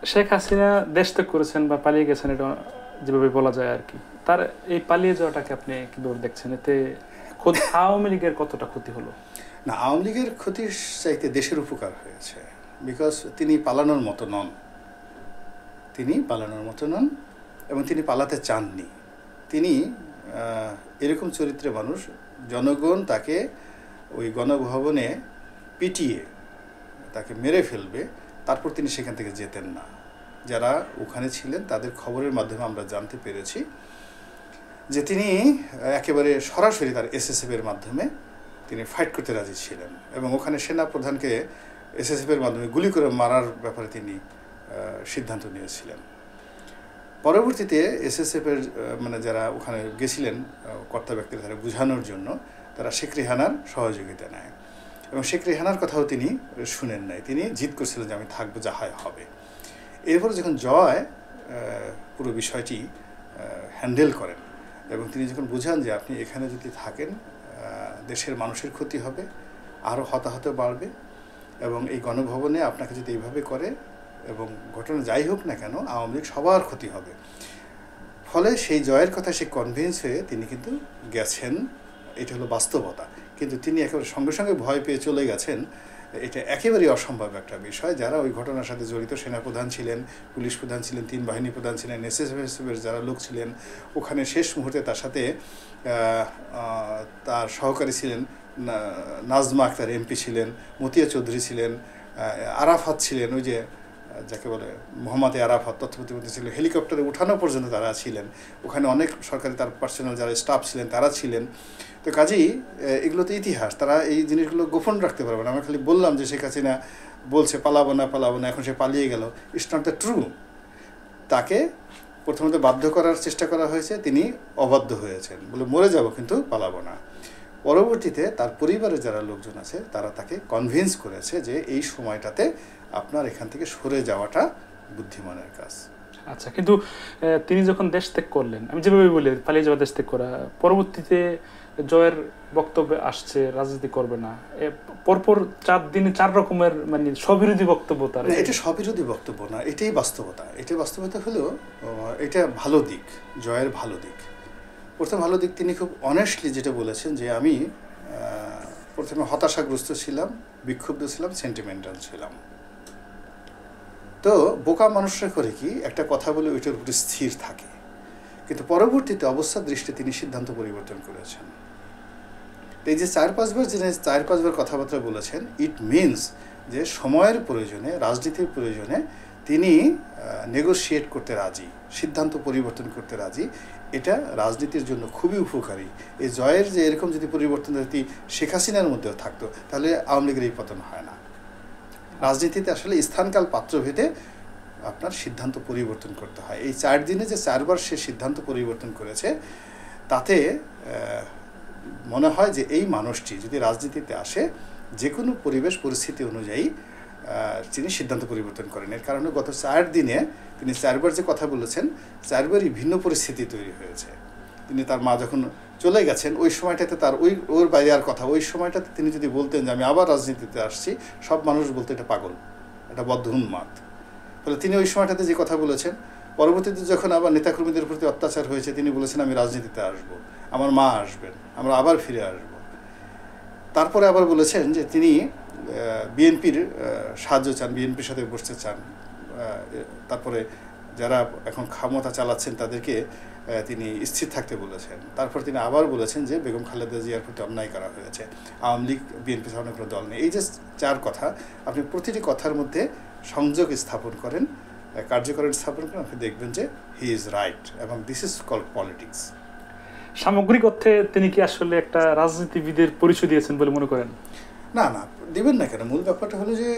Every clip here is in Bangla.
শেখ হাসিনা দেশ ত্যাগ করেছেন বা পালিয়ে গেছেন, এটা যেভাবে বলা যায় আর কি। তার এই পালিয়ে যাওয়াটাকে আপনি কিভাবে দেখছেন? এতে আওয়ামী লীগের কতটা ক্ষতি হলো? না, আওয়ামী লীগের ক্ষতির চাইতে দেশের উপকার হয়েছে। বিকজ তিনি পালানোর মতো নন, তিনি পালানোর মতো নন এবং তিনি পালাতে চাননি। তিনি এরকম চরিত্রের মানুষ, জনগণ তাকে ওই গণভবনে পিটিয়ে তাকে মেরে ফেলবে, তারপর তিনি সেখান থেকে যেতেন না। যারা ওখানে ছিলেন তাদের খবরের মাধ্যমে আমরা জানতে পেরেছি যে তিনি একেবারে সরাসরি তার এসএসএফের মাধ্যমে তিনি ফাইট করতে রাজি ছিলেন এবং ওখানে সেনা প্রধানকে এসএসএফের মাধ্যমে গুলি করে মারার ব্যাপারে তিনি সিদ্ধান্ত নিয়েছিলেন। পরবর্তীতে এসএসএফের মানে যারা ওখানে গেছিলেন কর্তা ব্যক্তিরা, তারা বোঝানোর জন্য তারা শেখ রেহানার সহযোগিতা নেয় এবং শেখ রেহানার কথাও তিনি শুনেন নাই। তিনি জিদ করছিলেন যে আমি থাকবো, যা হয় হবে। এরপর যখন জয় পুরো বিষয়টি হ্যান্ডেল করেন এবং তিনি যখন বুঝান যে আপনি এখানে যদি থাকেন দেশের মানুষের ক্ষতি হবে, আরও হতাহত বাড়বে এবং এই গণভবনে আপনাকে যদি এইভাবে করে এবং ঘটনা যাই হোক না কেন আওয়ামী লীগ সবার ক্ষতি হবে, ফলে সেই জয়ের কথা সে কনভিন্স হয়ে তিনি কিন্তু গেছেন। এটা হলো বাস্তবতা। কিন্তু তিনি একেবারে সঙ্গে সঙ্গে ভয় পেয়ে চলে গেছেন, এটা একেবারেই অসম্ভব একটা বিষয়। যারা ওই ঘটনার সাথে জড়িত, সেনাপ্রধান ছিলেন, পুলিশ প্রধান ছিলেন, 3 বাহিনী প্রধান ছিলেন, এসএসএফের যারা লোক ছিলেন ওখানে, শেষ মুহূর্তে তার সাথে তার সহকারী ছিলেন নাজমা আক্তার এমপি ছিলেন, মতিয়া চৌধুরী ছিলেন, আরাফাত ছিলেন, ওই যে যাকে বলে মোহাম্মদ আরাফাত তথ্য প্রতিমন্ত্রী ছিল, হেলিকপ্টারে উঠানো পর্যন্ত তারা ছিলেন ওখানে, অনেক সরকারি তার পার্সোনাল যারা স্টাফ ছিলেন তারা ছিলেন। তো কাজেই এগুলো তো ইতিহাস, তারা এই জিনিসগুলো গোপন রাখতে পারবে না। আমরা খালি বললাম যে শেখ হাসিনা বলছে পালাবো না পালাবো না, এখন সে পালিয়ে গেল, ইটস নট দ্য ট্রু। তাকে প্রথমত বাধ্য করার চেষ্টা করা হয়েছে, তিনি অবাধ্য হয়েছেন, বলে মরে যাব কিন্তু পালাবো না। পরবর্তীতে তার পরিবারের যারা লোকজন আছে তারা তাকে কনভিন্স করেছে যে এই সময়টাতে আপনার এখান থেকে সরে যাওয়াটা বুদ্ধিমানের কাজ। আচ্ছা, কিন্তু তিনি যখন দেশ ত্যাগ করলেন, আমি যেভাবে বলি পালিয়ে যাওয়া, দেশ ত্যাগ করা, পরবর্তীতে জয়ের বক্তব্যে আসছে রাজনীতি করবে না, পরপর 4 দিনে 4 রকমের মানে স্ববিরোধী বক্তব্য। তার এটা স্ববিরোধী বক্তব্য না, এটাই বাস্তবতা। এটাই বাস্তবতা হলো, এটা ভালো দিক, জয়ের ভালো দিক। প্রথম ভালো দিক, তিনি খুব অনেস্টলি যেটা বলেছেন যে আমি প্রথমে হতাশাগ্রস্ত ছিলাম, বিক্ষুব্ধ ছিলাম, সেন্টিমেন্টাল ছিলাম। তো বোকা মানুষরা করে কি, একটা কথা বলে ওইটার উপরে স্থির থাকে, কিন্তু পরবর্তীতে অবস্থার দৃষ্টিতে তিনি সিদ্ধান্ত পরিবর্তন করেছেন। এই যে 4-5 বার কথাবার্তা বলেছেন, ইট মিনস যে সময়ের প্রয়োজনে, রাজনীতির প্রয়োজনে তিনি নেগোশিয়েট করতে রাজি, সিদ্ধান্ত পরিবর্তন করতে রাজি। এটা রাজনীতির জন্য খুবই উপকারী। এই জয়ের যে এরকম যদি পরিবর্তন যদি শেখ হাসিনার মধ্যেও থাকতো, তাহলে আওয়ামী লীগের এই পতন হয় না। রাজনীতিতে আসলে স্থানকাল পাত্রভেদে আপনার সিদ্ধান্ত পরিবর্তন করতে হয়। এই 4 দিনে যে 4 বার সে সিদ্ধান্ত পরিবর্তন করেছে, তাতে মনে হয় যে এই মানুষটি যদি রাজনীতিতে আসে, যে কোনো পরিবেশ পরিস্থিতি অনুযায়ী তিনি সিদ্ধান্ত পরিবর্তন করেন। এর কারণে গত 4 দিনে তিনি 4 বার যে কথা বলেছেন, 4 বারই ভিন্ন পরিস্থিতি তৈরি হয়েছে। তিনি তার মা যখন চলে গেছেন, ওই সময়টাতে তার ওর বাইরে আর কথা, ওই সময়টাতে তিনি যদি বলতেন যে আমি আবার রাজনীতিতে আসছি, সব মানুষ বলতো এটা পাগল, এটা বদ্ধ উন্মাদ। ফলে তিনি ওই সময়টাতে যে কথা বলেছেন, পরবর্তীতে যখন আবার নেতাকর্মীদের প্রতি অত্যাচার হয়েছে, তিনি বলেছেন আমি রাজনীতিতে আসবো, আমার মা আসবেন, আমরা আবার ফিরে আসবো। তারপরে আবার বলেছেন যে তিনি বিএনপির সাহায্য চান, বিএনপির সাথে বসতে চান। তারপরে যারা এখন ক্ষমতা চালাচ্ছেন তাদেরকে তিনি স্থির থাকতে বলেছেন। তারপর তিনি আবার বলেছেন যে বেগম খালেদা জিয়ার প্রতি অন্যায় করা হয়েছে, আওয়ামী লীগ বিএনপি ধরনের কোনো দল নেই। এই যে 4 কথা, আপনি প্রতিটি কথার মধ্যে সংযোগ স্থাপন করেন, কার্যকরণ স্থাপন করেন, আপনি দেখবেন যে হি ইজ রাইট, এবং দিস ইজ কল্ড পলিটিক্স। সামগ্রিক অর্থে তিনি কি আসলে একটা রাজনীতিবিদের পরিচয় দিয়েছেন বলে মনে করেন? না না, দিবেন না কেন? মূল ব্যাপারটা হলো যে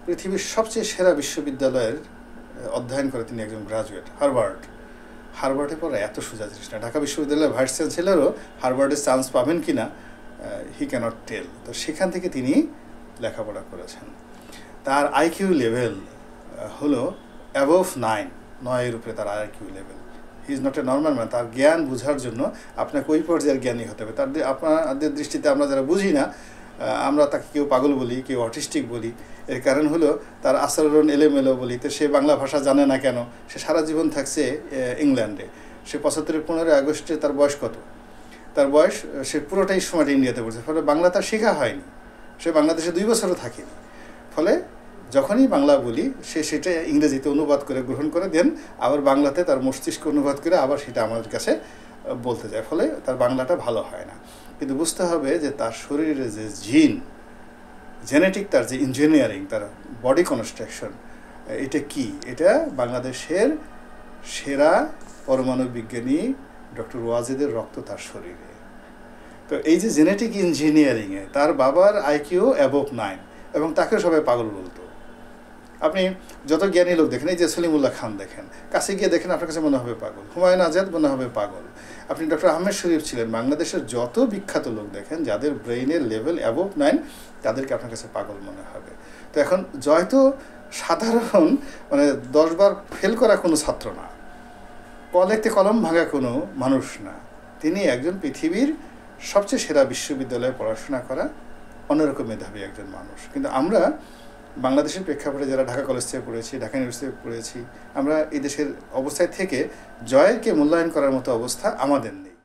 পৃথিবীর সবচেয়ে সেরা বিশ্ববিদ্যালয়ের অধ্যয়ন করে তিনি একজন গ্রাজুয়েট, হার্ভার্ডে পড়া এত সোজা জিনিস না। ঢাকা বিশ্ববিদ্যালয়ের ভাইস চ্যান্সেলরও হার্ভার্ডের চান্স পাবেন কি না হি ক্যানট টেল। তো সেখান থেকে তিনি লেখাপড়া করেছেন। তার আইকিউ লেভেল হলো অ্যাবভ 9-এর উপরে তার IQ level. He is not a normal man. তার জ্ঞান বোঝার জন্য আপনাকে ওই পর্যায়ের জ্ঞানী হতে হবে। আপনাদের দৃষ্টিতে আমরা যারা বুঝি না, আমরা তাকে কেউ পাগল বলি, কেউ অটিস্টিক বলি। এর কারণ হলো তার আচরণ এলোমেলো বলি। তো সে বাংলা ভাষা জানে না কেন? সে সারা জীবন থাকছে ইংল্যান্ডে। সে 75-এর 15 আগস্টে তার বয়স কত? তার বয়স, সে পুরোটাই সময়টা ইন্ডিয়াতে পড়ছে, ফলে বাংলা তার শেখা হয়নি। সে বাংলাদেশে 2 বছরও থাকেনি। ফলে যখনই বাংলা বলি সে সেটা ইংরেজিতে অনুবাদ করে গ্রহণ করে দেন, আবার বাংলাতে তার মস্তিষ্ক অনুবাদ করে আবার সেটা আমাদের কাছে বলতে যায়, ফলে তার বাংলাটা ভালো হয় না। কিন্তু বুঝতে হবে যে তার শরীরে যে জিন, জেনেটিক, তার যে ইঞ্জিনিয়ারিং, তার বডি কনস্ট্রাকশন, এটা কি? এটা বাংলাদেশের সেরা পরমাণু বিজ্ঞানী ডক্টর ওয়াজেদের রক্ত তার শরীরে। তো এই যে জেনেটিক ইঞ্জিনিয়ারিংয়ে তার বাবার আইকিউ অ্যাবভ 9, এবং তাকে সবাই পাগল বলতো। আপনি যত জ্ঞানী লোক দেখেন, এই যে সলিমুল্লাহ খান দেখেন, কাছে গিয়ে দেখেন আপনার কাছে মনে হবে পাগল। হুমায়ুন আজাদ মনে হবে পাগল। আপনি ডক্টর আহমেদ শরীফ ছিলেন, বাংলাদেশের যত বিখ্যাত লোক দেখেন যাদের ব্রেইনের লেভেল অ্যাবভ 9, তাদেরকে আপনার কাছে পাগল মনে হবে। তো এখন জয় তো সাধারণ 10 বার ফেল করা কোনো ছাত্র না, লিখতে কলম ভাঙা কোনো মানুষ না। তিনি একজন পৃথিবীর সবচেয়ে সেরা বিশ্ববিদ্যালয়ে পড়াশোনা করা অন্যরকম মেধাবী একজন মানুষ। কিন্তু আমরা বাংলাদেশের প্রেক্ষাপটে যারা ঢাকা কলেজ থেকে পড়েছি, ঢাকা ইউনিভার্সিটি থেকে পড়েছি, আমরা এই দেশের অবস্থায় থেকে জয়কে মূল্যায়ন করার মতো অবস্থা আমাদের নেই।